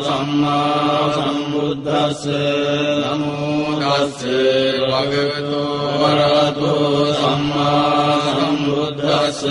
සම්මා සම්බුද්දස්ස නමෝ තස්ස භගවතු වරහතෝ සම්මා සම්බුද්දස්ස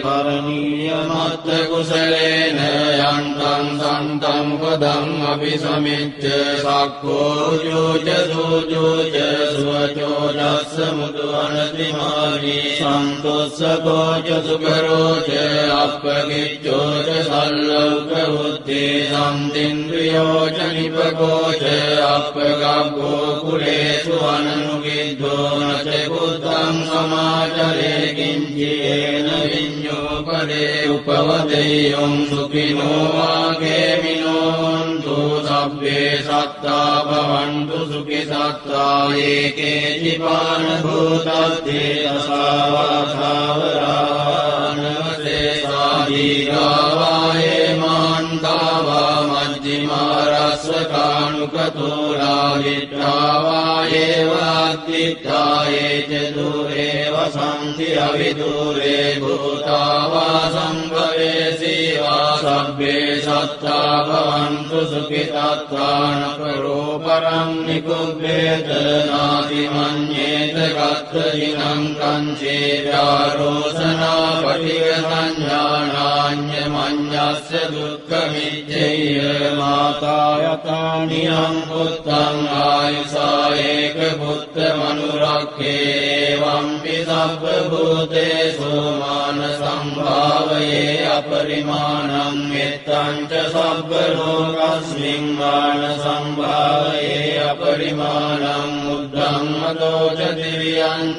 පරණීය මත්ත කුසලේන යන්තං සන්තං පදං අபிසමිච්ඡ සක්ඛෝ ජෝච සෝජෝච සුවචෝ දස්ස මුදු අනතිමානි සන්තොස්සකෝ ච සුකරෝ ච අප්පගිච්ඡෝ ච සල්ලෝක උත්තේ සම්තින්ද්‍රියෝ ච නිපකෝ ච අප්පගබ්බෝ කුලේසු අනනුගිද්ධෝ නච බුද්ධං සමාචරේ කිංචේන විඤ්ඤෝ පරේ උපවදෙය්‍යං සුඛිනෝ වාගේමිනෝ හන්තු සබ්බේ සත්තා භවන්තු සුඛි සත්තා ඒකේ ජීවාන භූතත්තේ අසාවථාවරානවසේ සාදීගාවායේ මාන්තාවා මජ්ජිමාරස්සකානුකතෝලා විට්ඨාවායේ වාත්තිත්තායේ ච දුරේ වසන්ති අවිදුරේ භූතාවා සම්භවේසීවා සබ්බේ සත්තා භවන්තු සුඛිතත්තාන කරෝ පරං නිකුබ්බේත නාති මඤ්ඤේත කත්ථිනං කංචේ ත්‍යාරෝසනා පටිග සංඥානාඤ්ඤ මඤ්ඤස්ස දුක්ඛ මිච්ඡේය මාතා යතානියං පුත්තං ආයුසා ඒක පුත්ත මනුරක්ඛේ වම්පි සබ්බ භූතේසු මාන සම්භාවයේ අපරිමාණං මෙත්තං ච සබ්බ ලෝකස්මින් මාන සම්භාවයේ අපරිමාණං මුද්ධං මදෝච දිව්‍යං ච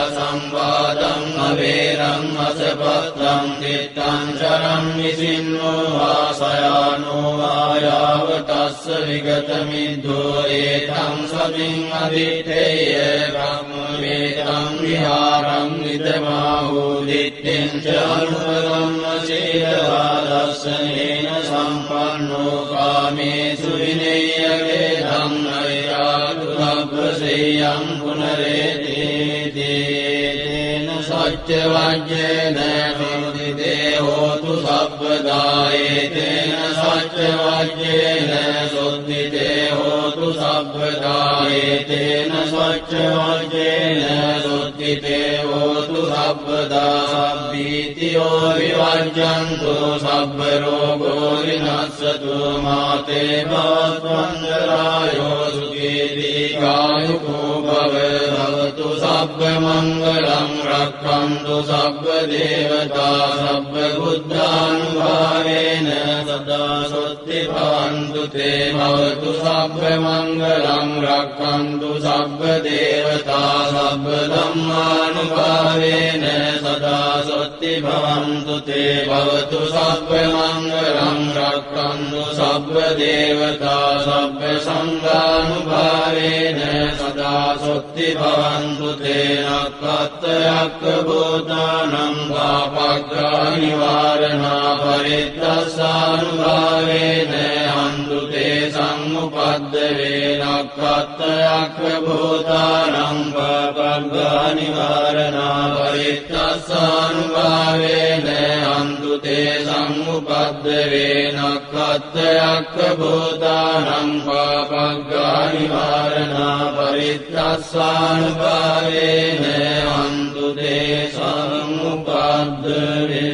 අසම්වාදං අවේරං අසපත්තං තිත්තං චරං නිසින්නෝ වාසයානෝ ආයාව තස්ස විගත මිද්දෝ ඒතං සමින් අදිත්තේය බ්‍රහ්ම වේතං විහාරං ඉදමාහෝ දිත්තෙන් ච අනුපගම්ම සීලවා දස්සනේන සම්පන්නෝ කාමේසු විනේයගේ ධම්මයාතු අබ්බසෙයං පුනරේතේන සච්ච වජ්ජේන සුද්ධිතේ හෝතු සබ්බදායේතේන සච්ච වජ්ජේන සුද්ධිතේ හෝතු සබ්බදායේතේන සච්ච වජ්ජේන සුද්ධිතේ හෝතු සබ්බදා සබ්බීතියෝ විවජ්ජන්තු සබ්බ රෝගෝ විනස්සතු මාතේ භවත්වන්දරායෝ සුඛී දීඝායුකෝ භවතු සබ්බ මංගලං රක්ඛන්තු සබ්බ දේවතා සබ්බ බුද්ධානුභාවේන සදා සොත්ති භවන්තු තේ භවතු සබ්බ මංගලං රක්ඛන්තු සබ්බ දේවතා සබ්බ ධම්මානුභාවේන සදා සොත්ති භවන්තු තේ භවතු සබ්බ මංගලං රක්ඛන්තු සබ්බ දේවතා සබ්බ සංඝානුභාවේන සදා සොත්ති භවන්තු තේ නක්ඛත්ථයක්ඛ භූතානං පාපග්ගා නිවාරණා පරිත්තස්සානුභාවේන හන්තු තේ සම්උපද්ද වේනක්ඛත්ථයක්ඛ භූතානං පාපග්ගා නිවාරණා පරිත්තස්සානුභාවේන හන්තු තේ සම්උපද්ද වේනක්ඛත්ථයක්ඛ භූතානං පාපග්ගා නිවාරණා පරිත්තස්සානුභාවේන හන්තු තේ සම්උපද්ද වේ